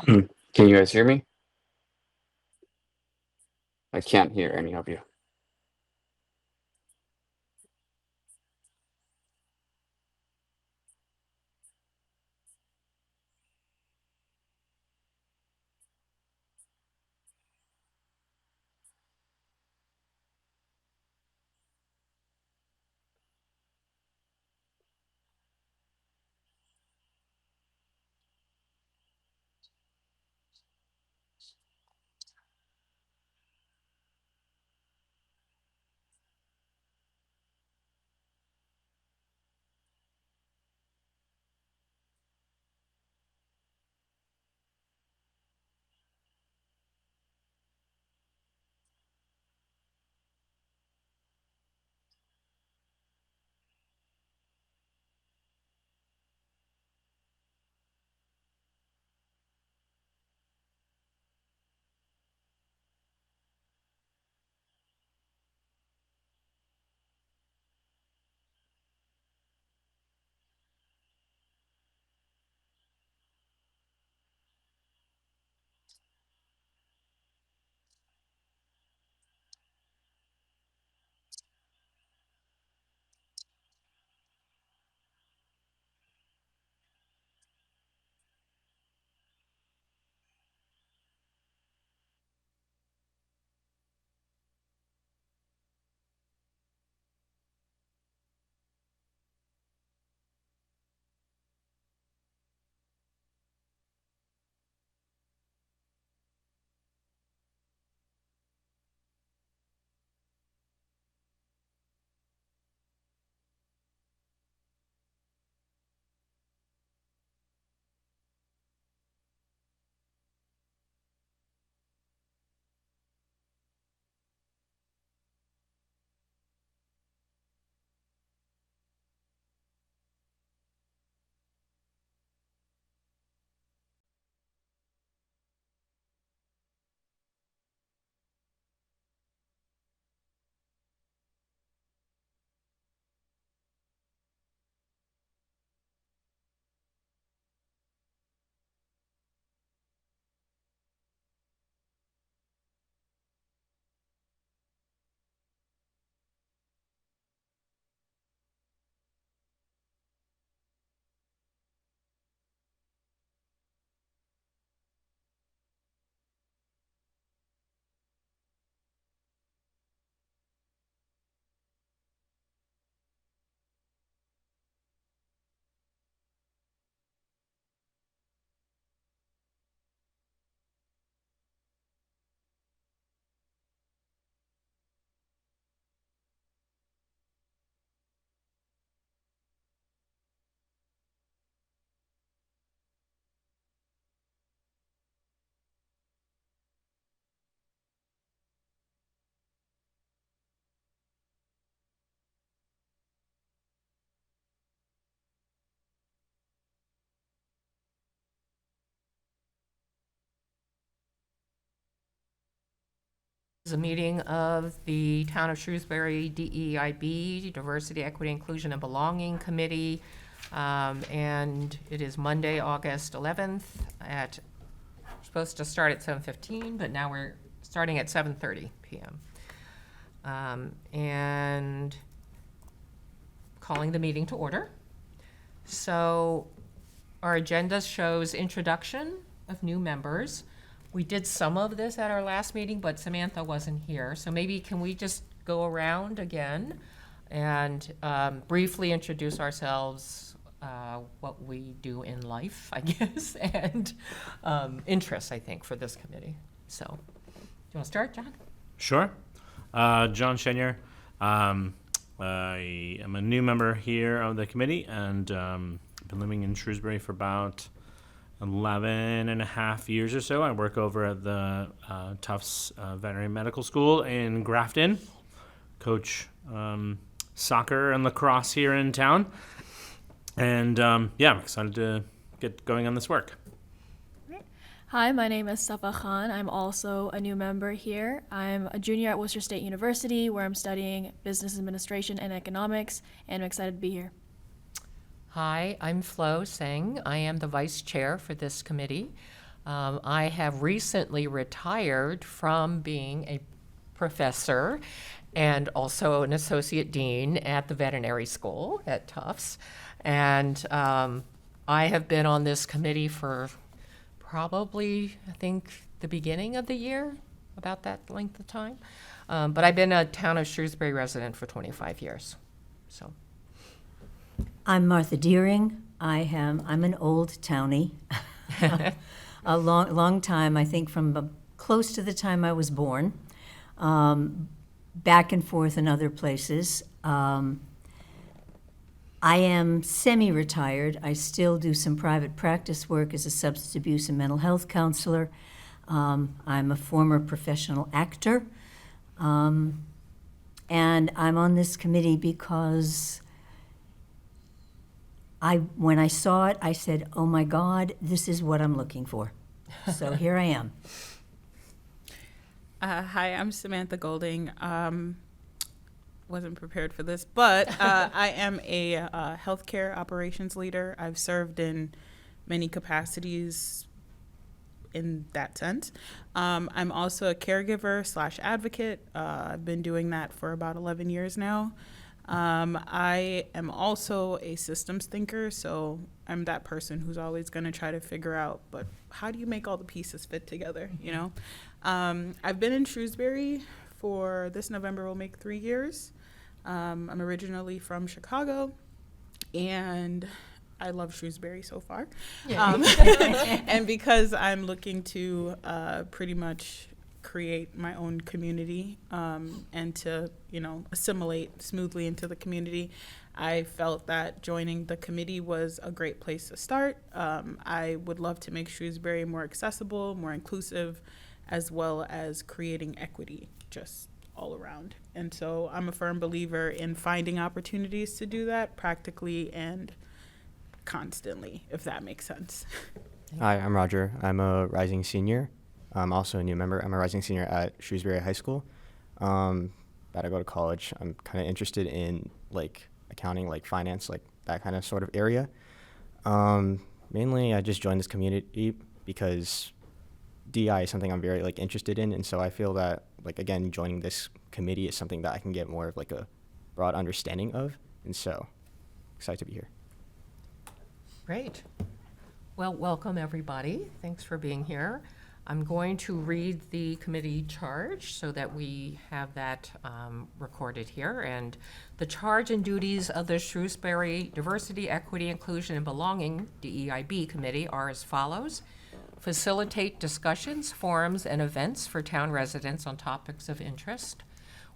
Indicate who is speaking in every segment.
Speaker 1: Can you guys hear me? I can't hear any of you.
Speaker 2: Is a meeting of the Town of Shrewsbury DEIB, Diversity, Equity, Inclusion, and Belonging Committee. And it is Monday, August 11th supposed to start at 7:15, but now we're starting at 7:30 PM. And calling the meeting to order. So our agenda shows introduction of new members. We did some of this at our last meeting, but Samantha wasn't here. So maybe can we just go around again and briefly introduce ourselves, what we do in life, I guess, and interests, I think, for this committee. So, do you want to start, John?
Speaker 3: Sure. John Shenier. I am a new member here of the committee and I've been living in Shrewsbury for about 11 and a half years or so. I work over at the Tufts Veterinary Medical School in Grafton, coach soccer and lacrosse here in town. And yeah, I'm excited to get going on this work.
Speaker 4: Hi, my name is Safa Khan. I'm also a new member here. I'm a junior at Worcester State University, where I'm studying business administration and economics, and I'm excited to be here.
Speaker 2: Hi, I'm Flo Singh. I am the vice chair for this committee. I have recently retired from being a professor and also an associate dean at the veterinary school at Tufts. And I have been on this committee for probably, I think, the beginning of the year, about that length of time. But I've been a town of Shrewsbury resident for 25 years, so.
Speaker 5: I'm Martha Deering. I'm an old townie. A long time, I think from close to the time I was born, back and forth in other places. I am semi-retired. I still do some private practice work as a substance abuse and mental health counselor. I'm a former professional actor. And I'm on this committee because when I saw it, I said, oh my God, this is what I'm looking for. So here I am.
Speaker 6: Hi, I'm Samantha Golding. Wasn't prepared for this, but I am a healthcare operations leader. I've served in many capacities in that sense. I'm also a caregiver / advocate. I've been doing that for about 11 years now. I am also a systems thinker, so I'm that person who's always going to try to figure out, but how do you make all the pieces fit together, you know? I've been in Shrewsbury for this November will make 3 years. I'm originally from Chicago, and I love Shrewsbury so far. And because I'm looking to pretty much create my own community and to, assimilate smoothly into the community, I felt that joining the committee was a great place to start. I would love to make Shrewsbury more accessible, more inclusive, as well as creating equity just all around. And so I'm a firm believer in finding opportunities to do that practically and constantly, if that makes sense.
Speaker 7: Hi, I'm Roger. I'm a rising senior. I'm also a new member. I'm a rising senior at Shrewsbury High School. About to go to college. I'm kind of interested in accounting, finance, that kind of sort of area. Mainly, I just joined this community because DI is something I'm very interested in, and so I feel that again joining this committee is something that I can get more of a broad understanding of, and so excited to be here.
Speaker 2: Great. Well, welcome everybody. Thanks for being here. I'm going to read the committee charge so that we have that recorded here. And the charge and duties of the Shrewsbury Diversity, Equity, Inclusion, and Belonging, DEIB Committee are as follows. Facilitate discussions, forums, and events for town residents on topics of interest.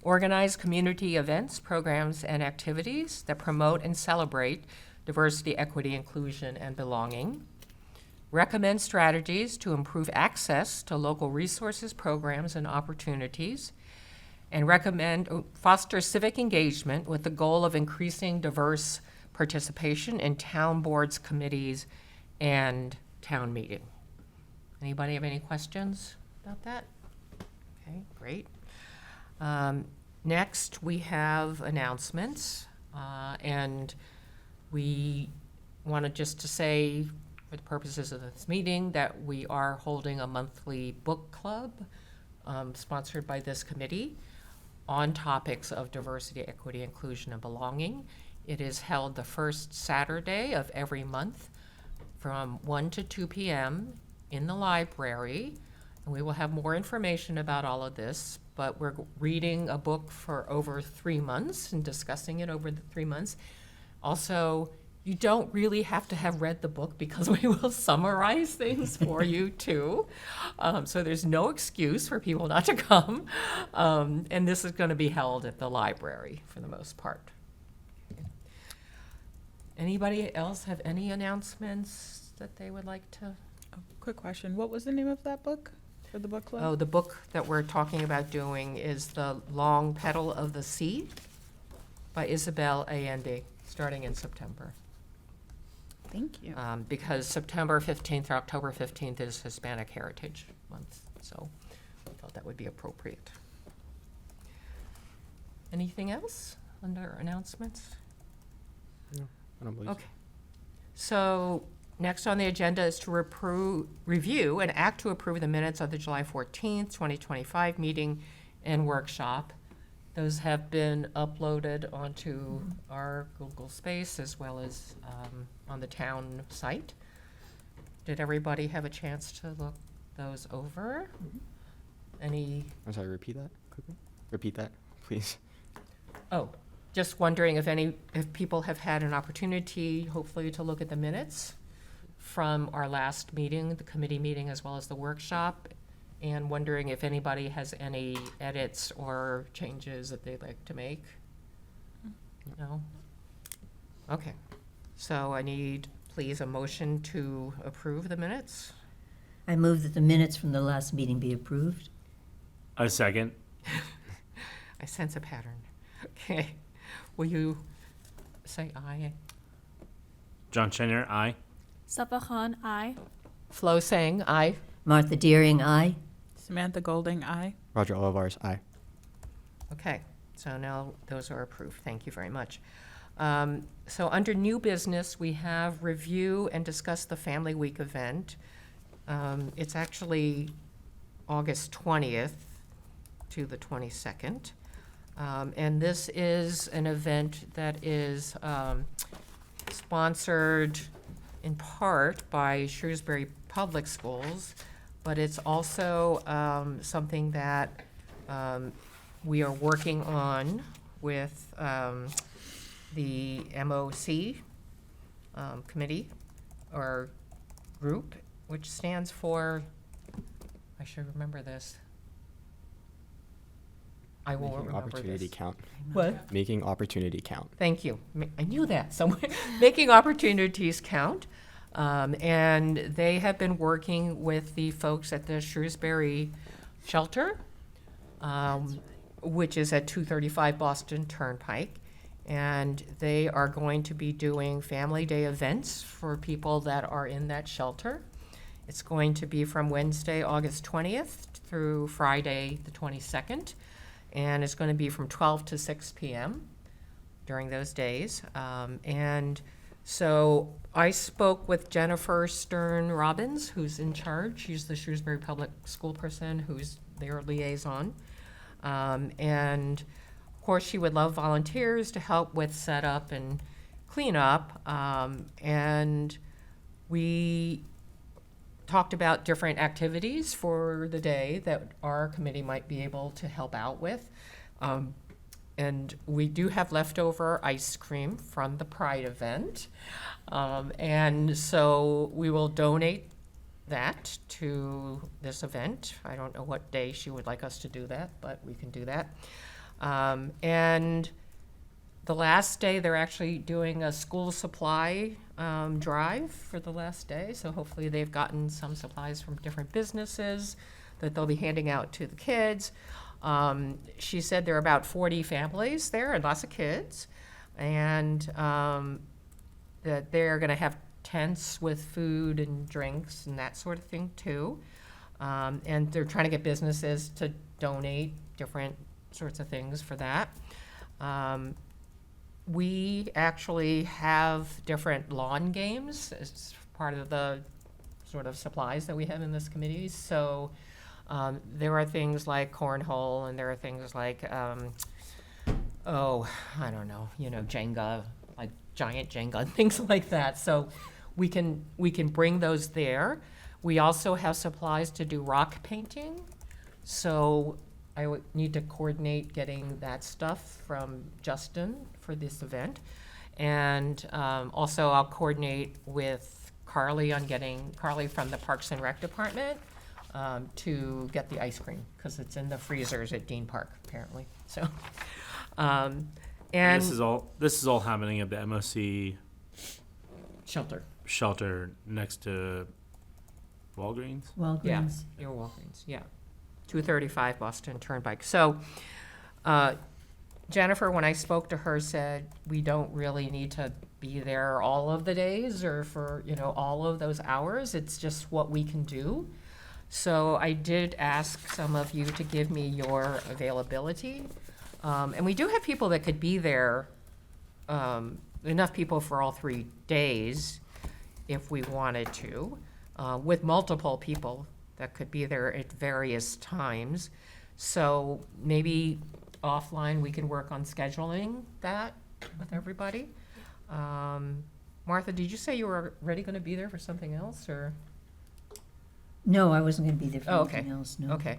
Speaker 2: Organize community events, programs, and activities that promote and celebrate diversity, equity, inclusion, and belonging. Recommend strategies to improve access to local resources, programs, and opportunities. And foster civic engagement with the goal of increasing diverse participation in town boards, committees, and town meeting. Anybody have any questions about that? Okay, great. Next, we have announcements, and we wanted just to say, for the purposes of this meeting, that we are holding a monthly book club sponsored by this committee on topics of diversity, equity, inclusion, and belonging. It is held the first Saturday of every month from 1 to 2 p.m. in the library. And we will have more information about all of this, but we're reading a book for over 3 months and discussing it over the 3 months. Also, you don't really have to have read the book because we will summarize things for you too. So there's no excuse for people not to come. And this is going to be held at the library for the most part. Anybody else have any announcements that they would like to?
Speaker 6: Quick question. What was the name of that book for the book club?
Speaker 2: Oh, the book that we're talking about doing is The Long Petal of the Sea by Isabel A.N.D., starting in September.
Speaker 6: Thank you.
Speaker 2: Because September 15th or October 15th is Hispanic Heritage Month, so I thought that would be appropriate. Anything else under announcements?
Speaker 7: No, I don't believe so.
Speaker 2: Okay. So Next on the agenda is to review and act to approve the minutes of the July 14th, 2025 meeting and workshop. Those have been uploaded onto our Google Space as well as on the town site. Did everybody have a chance to look those over? Any,
Speaker 7: I'm sorry, repeat that quickly. Repeat that, please.
Speaker 2: oh, just wondering if people have had an opportunity, hopefully, to look at the minutes from our last meeting, the committee meeting, as well as the workshop, and wondering if anybody has any edits or changes that they'd like to make. No? Okay. So I need, please, a motion to approve the minutes.
Speaker 5: I move that the minutes from the last meeting be approved.
Speaker 3: A second.
Speaker 2: I sense a pattern. Okay. Will you say aye?
Speaker 3: John Chenner, aye.
Speaker 4: Safa Khan, aye.
Speaker 2: Flo saying aye.
Speaker 5: Martha Deering, aye.
Speaker 6: Samantha Golding, aye.
Speaker 7: Roger Olivars, aye.
Speaker 2: Okay, so now those are approved. Thank you very much. So under new business, we have review and discuss the Family Week event. It's actually August 20th to the 22nd. And this is an event that is sponsored in part by Shrewsbury Public Schools, but it's also something that we are working on with the MOC committee or group, which stands for, I should remember this. I will
Speaker 7: Making
Speaker 2: remember
Speaker 7: opportunity
Speaker 2: this.
Speaker 7: count.
Speaker 2: What?
Speaker 7: Making opportunity count.
Speaker 2: Thank you. I knew that somewhere. Making opportunities count. And they have been working with the folks at the Shrewsbury shelter, which is at 235 Boston Turnpike. And they are going to be doing Family Day events for people that are in that shelter. It's going to be from Wednesday, August 20th through Friday, the 22nd. And it's going to be from 12 to 6 p.m. during those days. And so I spoke with Jennifer Stern Robbins, who's in charge. She's the Shrewsbury Public School person who's their liaison. And of course, she would love volunteers to help with setup and cleanup. And we talked about different activities for the day that our committee might be able to help out with. And we do have leftover ice cream from the Pride event. And so we will donate that to this event. I don't know what day she would like us to do that, but we can do that. And the last day, they're actually doing a school supply drive for the last day. So hopefully they've gotten some supplies from different businesses that they'll be handing out to the kids. She said there are about 40 families there and lots of kids. And that they're going to have tents with food and drinks and that sort of thing too. And they're trying to get businesses to donate different sorts of things for that. We actually have different lawn games as part of the sort of supplies that we have in this committee. So there are things like cornhole, and there are things like, I don't know, Jenga, like giant Jenga and things like that. So we can bring those there. We also have supplies to do rock painting. So I would need to coordinate getting that stuff from Justin for this event. And also I'll coordinate with Carly on getting, Carly from the Parks and Rec Department, to get the ice cream, because it's in the freezers at Dean Park, apparently. So, and
Speaker 3: This is all happening at the MOC shelter next to Walgreens.
Speaker 5: Walgreens.
Speaker 2: Your Walgreens, yeah. 235 Boston Turnpike. So Jennifer, when I spoke to her, said we don't really need to be there all of the days or for, all of those hours. It's just what we can do. So I did ask some of you to give me your availability. And we do have people that could be there, enough people for all 3 days. if we wanted to, with multiple people that could be there at various times. So maybe offline, we can work on scheduling that with everybody. Martha, did you say you were already going to be there for something else, or?
Speaker 5: No, I wasn't going to be there for
Speaker 2: Oh, okay.
Speaker 5: anything else, no.
Speaker 2: Okay.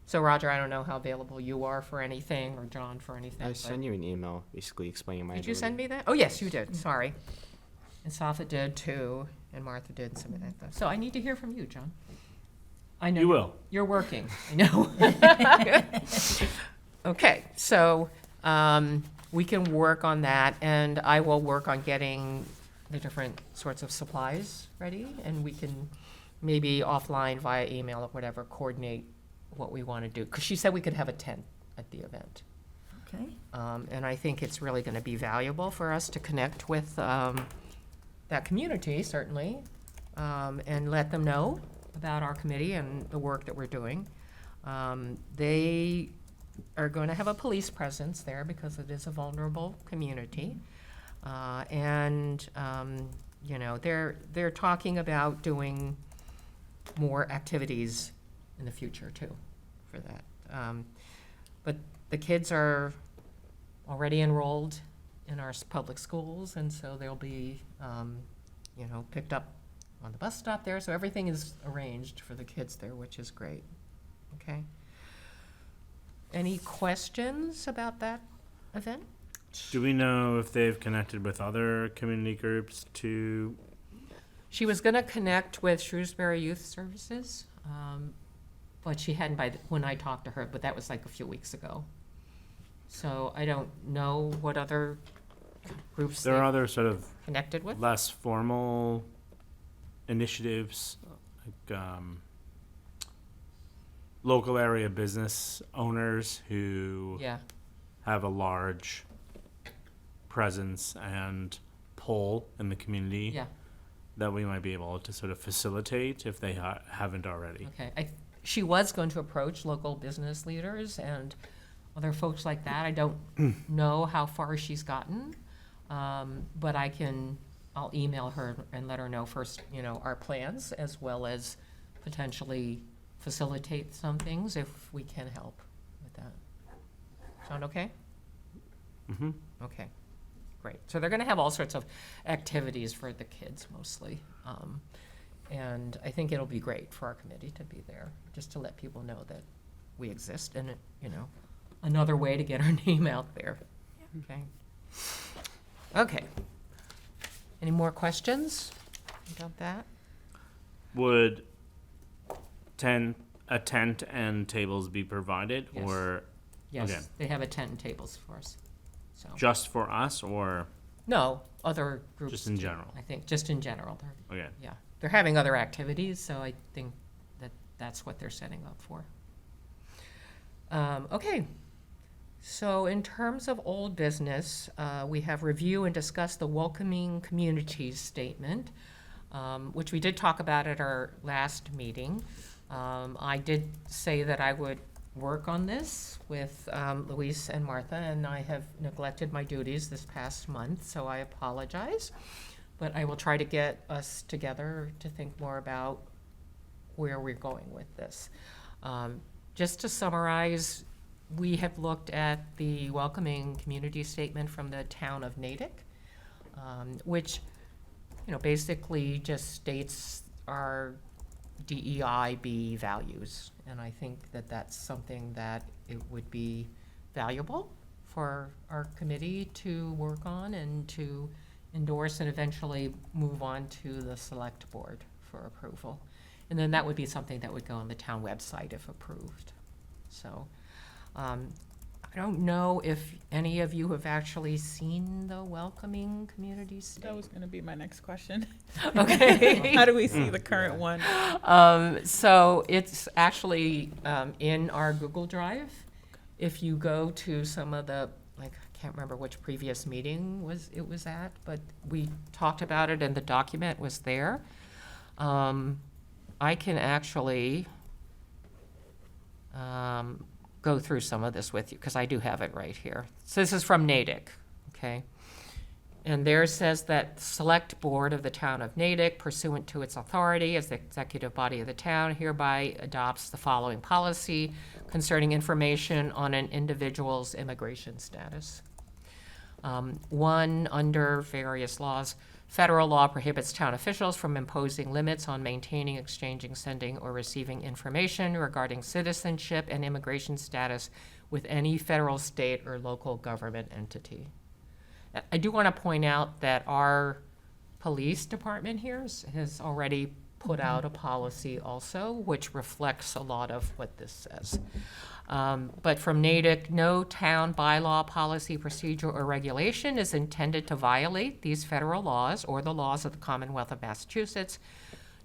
Speaker 2: So Roger, I don't know how available you are for anything, or John for anything.
Speaker 7: I
Speaker 2: but-
Speaker 7: sent you an email basically explaining my
Speaker 2: Did you
Speaker 7: ability.
Speaker 2: send me that? Oh, yes, you did, sorry. And Safa did too, and Martha did, and some of that stuff. So I need to hear from you, John. I know
Speaker 3: You will.
Speaker 2: You're working, I know. Okay, so we can work on that, and I will work on getting the different sorts of supplies ready, and we can maybe offline via email or whatever, coordinate what we want to do. Because she said we could have a tent at the event.
Speaker 5: Okay.
Speaker 2: And I think it's really going to be valuable for us to connect with that community, certainly, and let them know about our committee and the work that we're doing. They are going to have a police presence there because it is a vulnerable community. And, you know, they're talking about doing more activities in the future, too, for that. But the kids are already enrolled in our public schools, and so they'll be, you know, picked up on the bus stop there. So everything is arranged for the kids there, which is great. Okay. Any questions about that event?
Speaker 3: Do we know if they've connected with other community groups to?
Speaker 2: She was going to connect with Shrewsbury Youth Services, but she hadn't when I talked to her, but that was like a few weeks ago. So I don't know what other groups
Speaker 3: There are
Speaker 2: they've
Speaker 3: other sort of
Speaker 2: connected with.
Speaker 3: less formal initiatives, like local area business owners who
Speaker 2: Yeah,
Speaker 3: have a large presence and pull in the community
Speaker 2: yeah,
Speaker 3: that we might be able to sort of facilitate if they haven't already.
Speaker 2: okay. She was going to approach local business leaders and other folks like that. I don't know how far she's gotten, but I'll email her and let her know first, you know, our plans, as well as potentially facilitate some things if we can help with that. Sound okay?
Speaker 3: Mm-hmm.
Speaker 2: Okay, great. So they're gonna have all sorts of activities for the kids mostly. And I think it'll be great for our committee to be there, just to let people know that we exist and, you know, another way to get our name out there. Okay. Okay. Any more questions about that?
Speaker 3: Would a tent and tables be provided,
Speaker 2: Yes.
Speaker 3: or
Speaker 2: Yes,
Speaker 3: Okay.
Speaker 2: they have a tent and tables for us, so.
Speaker 3: just for us, or
Speaker 2: No, other groups.
Speaker 3: just in
Speaker 2: do,
Speaker 3: general?
Speaker 2: I think, just in general.
Speaker 3: Okay.
Speaker 2: Yeah, they're having other activities, so I think that that's what they're setting up for. Okay, so in terms of old business, we have review and discuss the welcoming communities statement, which we did talk about at our last meeting. I did say that I would work on this with Luis and Martha, and I have neglected my duties this past month, so I apologize. But I will try to get us together to think more about where we're going with this. Just to summarize, we have looked at the welcoming community statement from the town of Natick, which, you know, basically just states our DEIB values. And I think that that's something that it would be valuable for our committee to work on and to endorse and eventually move on to the select board for approval. And then that would be something that would go on the town website if approved. So, I don't know if any of you have actually seen the welcoming community
Speaker 6: That
Speaker 2: statement.
Speaker 6: was going to be my next question.
Speaker 2: Okay.
Speaker 6: How do we see the current one?
Speaker 2: So it's actually in our Google Drive. If you go to some of the, like, I can't remember which previous meeting it was at, but we talked about it and the document was there. I can actually go through some of this with you, because I do have it right here. So this is from Natick, okay? And there says that select board of the town of Natick, pursuant to its authority as the executive body of the town, hereby adopts the following policy concerning information on an individual's immigration status. One, under various laws, federal law prohibits town officials from imposing limits on maintaining, exchanging, sending, or receiving information regarding citizenship and immigration status with any federal, state, or local government entity. I do want to point out that our police department here has already put out a policy also, which reflects a lot of what this says. But from Natick, no town bylaw, policy, procedure, or regulation is intended to violate these federal laws or the laws of the Commonwealth of Massachusetts.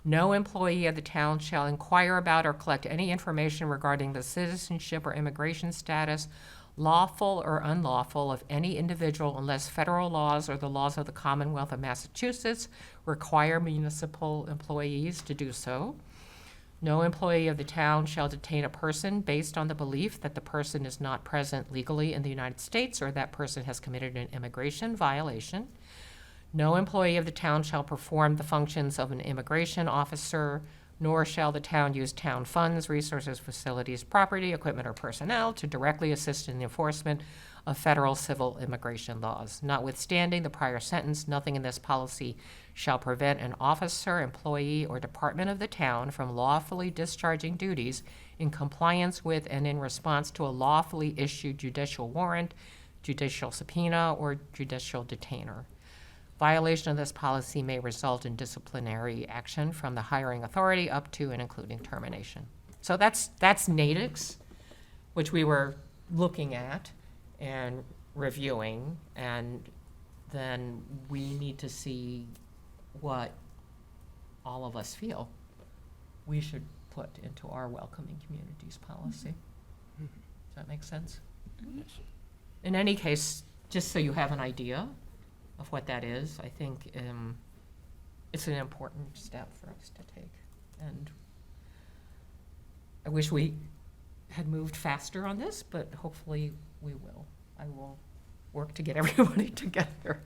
Speaker 2: No employee of the town shall inquire about or collect any information regarding the citizenship or immigration status, lawful or unlawful, of any individual unless federal laws or the laws of the Commonwealth of Massachusetts require municipal employees to do so. No employee of the town shall detain a person based on the belief that the person is not present legally in the United States or that person has committed an immigration violation. No employee of the town shall perform the functions of an immigration officer, nor shall the town use town funds, resources, facilities, property, equipment, or personnel to directly assist in the enforcement of federal civil immigration laws. Notwithstanding the prior sentence, nothing in this policy shall prevent an officer, employee, or department of the town from lawfully discharging duties in compliance with and in response to a lawfully issued judicial warrant, judicial subpoena, or judicial detainer. Violation of this policy may result in disciplinary action from the hiring authority up to and including termination. So that's Natick's, which we were looking at and reviewing, and then we need to see what all of us feel we should put into our welcoming communities policy. Does that make sense? In any case, just so you have an idea of what that is, I think it's an important step for us to take. And I wish we had moved faster on this, but hopefully we will. I will work to get everybody together.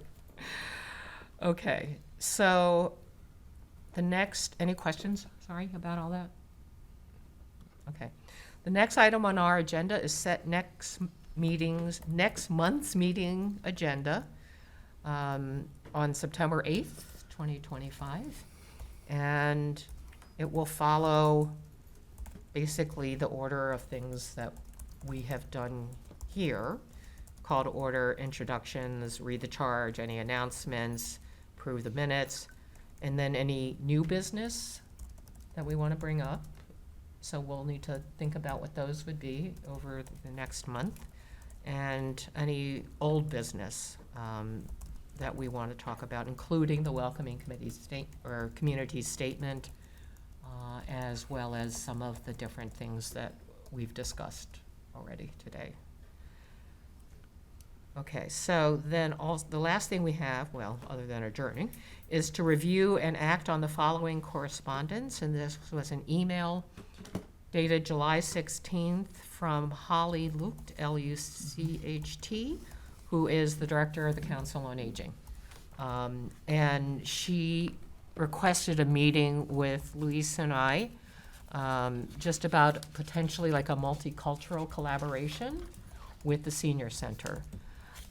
Speaker 2: Okay, so the next, any questions, sorry, about all that? Okay. The next item on our agenda is set next month's meeting agenda on September 8th, 2025. And it will follow basically the order of things that we have done here. Call to order, introductions, read the charge, any announcements, approve the minutes, and then any new business that we want to bring up. So we'll need to think about what those would be over the next month, and any old business that we want to talk about, including the welcoming community statement, as well as some of the different things that we've discussed already today. Okay, so then the last thing we have, well, other than adjourning, is to review and act on the following correspondence. And this was an email dated July 16th from Holly Lucht, Lucht, who is the director of the Council on Aging. And she requested a meeting with Luis and I, just about potentially like a multicultural collaboration with the senior center.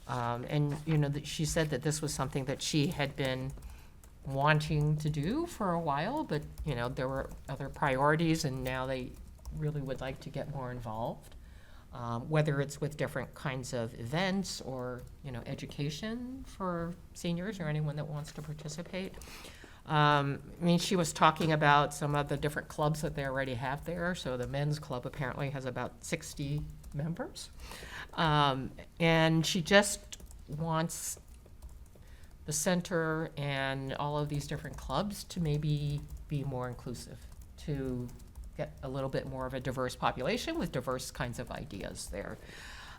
Speaker 2: And, you know, she said that this was something that she had been wanting to do for a while, but, you know, there were other priorities, and now they really would like to get more involved, whether it's with different kinds of events or, you know, education for seniors or anyone that wants to participate. I mean, she was talking about some of the different clubs that they already have there. So the men's club apparently has about 60 members. And she just wants the center and all of these different clubs to maybe be more inclusive, to get a little bit more of a diverse population with diverse kinds of ideas there.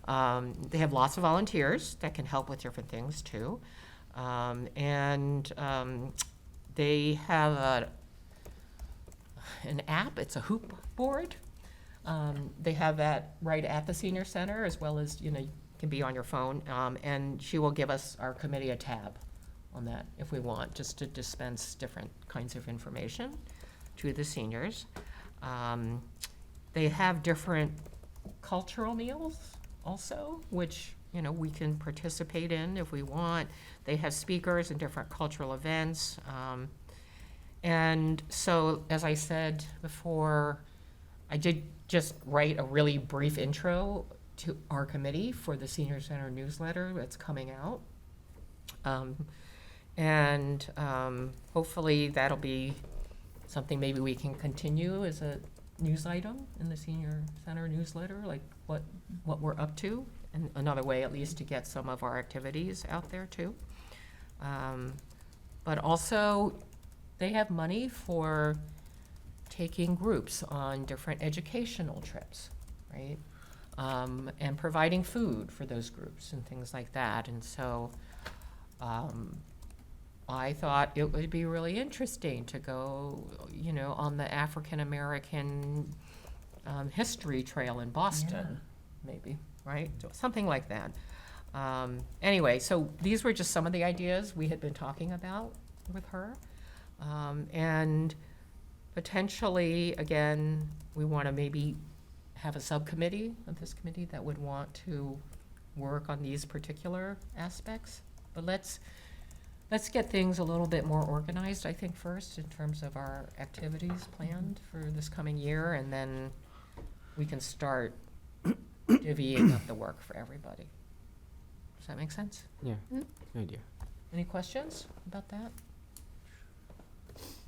Speaker 2: They have lots of volunteers that can help with different things too. They have an app, it's a hoop board. They have that right at the senior center, as well as, you know, you can be on your phone. And she will give us, our committee, a tab on that if we want, just to dispense different kinds of information to the seniors. They have different cultural meals also, which, you know, we can participate in if we want. They have speakers and different cultural events. And so, as I said before, I did just write a really brief intro to our committee for the Senior Center newsletter that's coming out. Hopefully that'll be something maybe we can continue as a news item in the Senior Center newsletter, like what we're up to, and another way at least to get some of our activities out there too. But also, they have money for taking groups on different educational trips, right? And providing food for those groups and things like that. And so I thought it would be really interesting to go, you know, on the African American history trail in Boston, maybe, right? So something like that. Anyway, so these were just some of the ideas we had been talking about with her. And potentially, again, we want to maybe have a subcommittee of this committee that would want to work on these particular aspects. But let's get things a little bit more organized, I think, first in terms of our activities planned for this coming year, and then we can start divvying up the work for everybody. Does that make sense?
Speaker 7: Yeah, good idea.
Speaker 2: Any questions about that?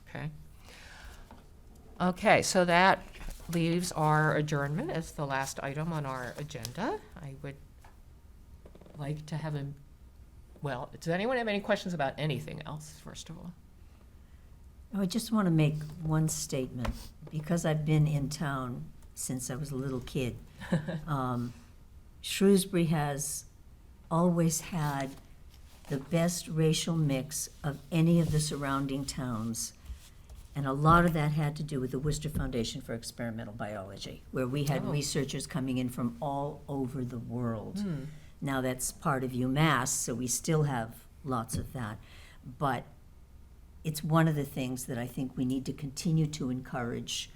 Speaker 2: Okay. Okay, so that leaves our adjournment as the last item on our agenda. I would like to have well, does anyone have any questions about anything else, first of all?
Speaker 5: I just want to make one statement, because I've been in town since I was a little kid. Shrewsbury has always had the best racial mix of any of the surrounding towns. And a lot of that had to do with the Worcester Foundation for Experimental Biology, where we had researchers coming in from all over the world. Now that's part of UMass, so we still have lots of that. But it's one of the things that I think we need to continue to encourage,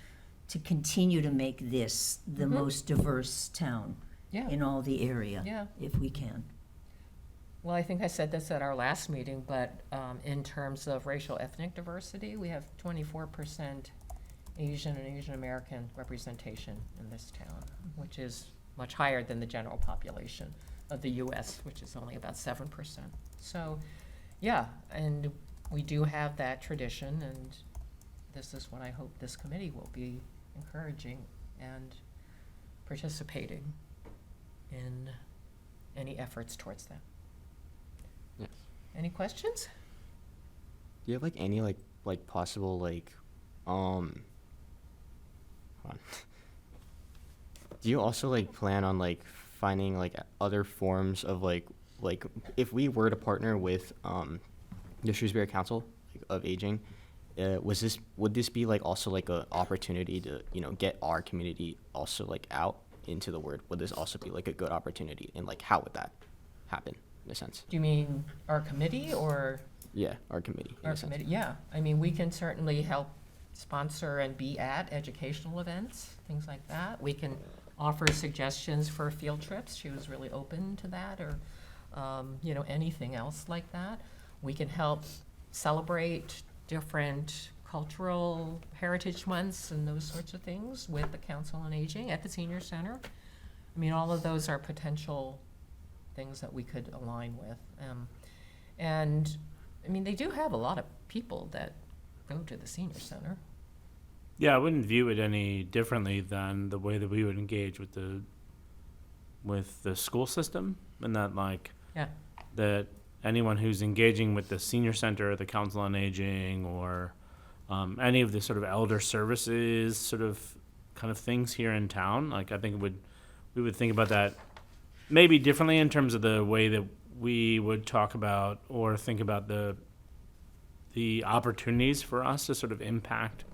Speaker 5: to continue to make this the most diverse town in all the area, if we can.
Speaker 2: Well, I think I said this at our last meeting, but in terms of racial ethnic diversity, we have 24% Asian and Asian American representation in this town, which is much higher than the general population of the US, which is only about 7%. So, yeah, and we do have that tradition, and this is what I hope this committee will be encouraging and participating in any efforts towards that.
Speaker 7: Yes.
Speaker 2: Any questions?
Speaker 7: Do you have like any like possible hold on. Do you also like plan on like finding like other forms of like if we were to partner with the Shrewsbury Council of Aging, would this be like also like a opportunity to, you know, get our community also like out into the word? Would this also be like a good opportunity, and like how would that happen in a sense?
Speaker 2: Do you mean our committee or?
Speaker 7: Yeah, our committee.
Speaker 2: Our committee, yeah. I mean, we can certainly help sponsor and be at educational events, things like that. We can offer suggestions for field trips. She was really open to that, or, you know, anything else like that. We can help celebrate different cultural heritage months and those sorts of things with the Council on Aging at the Senior Center. I mean, all of those are potential things that we could align with. And, I mean, they do have a lot of people that go to the Senior Center.
Speaker 3: Yeah, I wouldn't view it any differently than the way that we would engage with the school system, and that that anyone who's engaging with the senior center, the Council on Aging, or any of the sort of elder services sort of kind of things here in town, like I think we would think about that maybe differently in terms of the way that we would talk about or think about the opportunities for us to sort of impact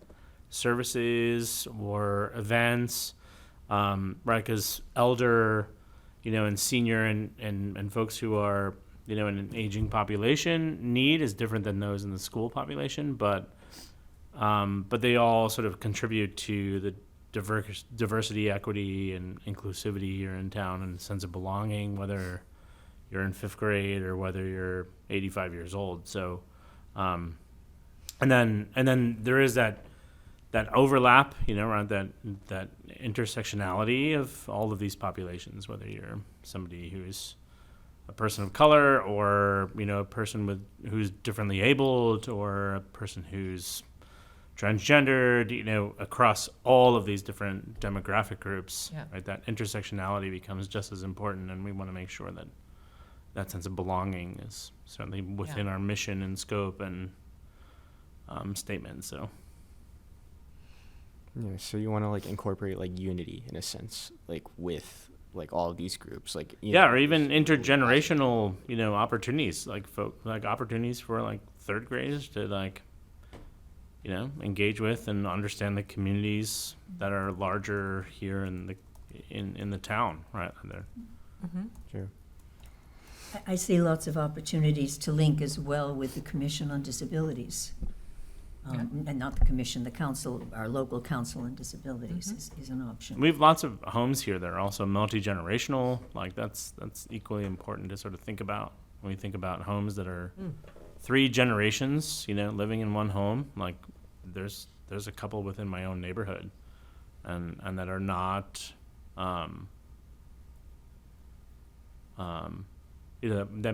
Speaker 3: services or events, right? Because elder, you know, and senior and folks who are an aging population need is different than those in the school population, but they all sort of contribute to the diversity, equity, and inclusivity here in town, and a sense of belonging, whether you're in 5th grade or whether you're 85 years old. So, and then there is that overlap, around that intersectionality of all of these populations, whether you're somebody who's a person of color, or a person who's differently abled, or a person who's transgendered, across all of these different demographic groups.
Speaker 2: Yeah.
Speaker 3: Right, that intersectionality becomes just as important, and we want to make sure that sense of belonging is certainly within our mission and scope and statement. So.
Speaker 7: Yeah, so you want to like incorporate like unity in a sense, like with like all of these groups, like
Speaker 3: Or even intergenerational, opportunities, like opportunities for like 3rd graders to like, engage with and understand the communities that are larger here in the town, right?
Speaker 7: True.
Speaker 5: I see lots of opportunities to link as well with the Commission on Disabilities. And not the commission, the council, our local council on disabilities is an option.
Speaker 3: We have lots of homes here that are also multi-generational. Like that's equally important to sort of think about when we think about homes that are 3 generations, living in one home. Like there's a couple within my own neighborhood, and that are not, that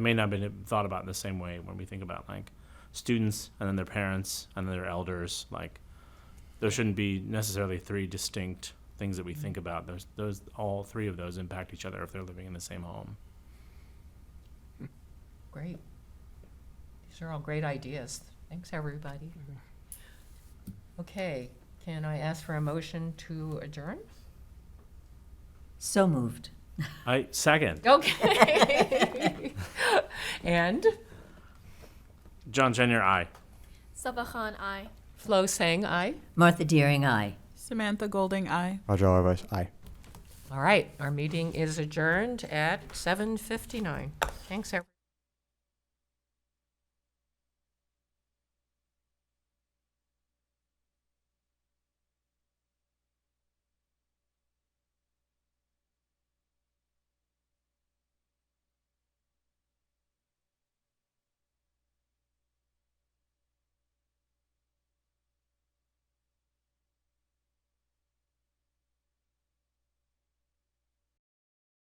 Speaker 3: may not have been thought about in the same way when we think about like students and then their parents and then their elders. Like there shouldn't be necessarily 3 distinct things that we think about. Those all 3 of those impact each other if they're living in the same home.
Speaker 2: Great. These are all great ideas. Thanks, everybody. Okay, can I ask for a motion to adjourn?
Speaker 5: So moved.
Speaker 3: I second.
Speaker 2: Okay. And
Speaker 3: John Jenier, aye.
Speaker 4: Safa Khan, aye.
Speaker 2: Flo saying aye.
Speaker 5: Martha Deering, aye.
Speaker 6: Samantha Golding, aye.
Speaker 7: Roger Alvarez, aye.
Speaker 2: All right, our meeting is adjourned at 7:59. Thanks, everyone.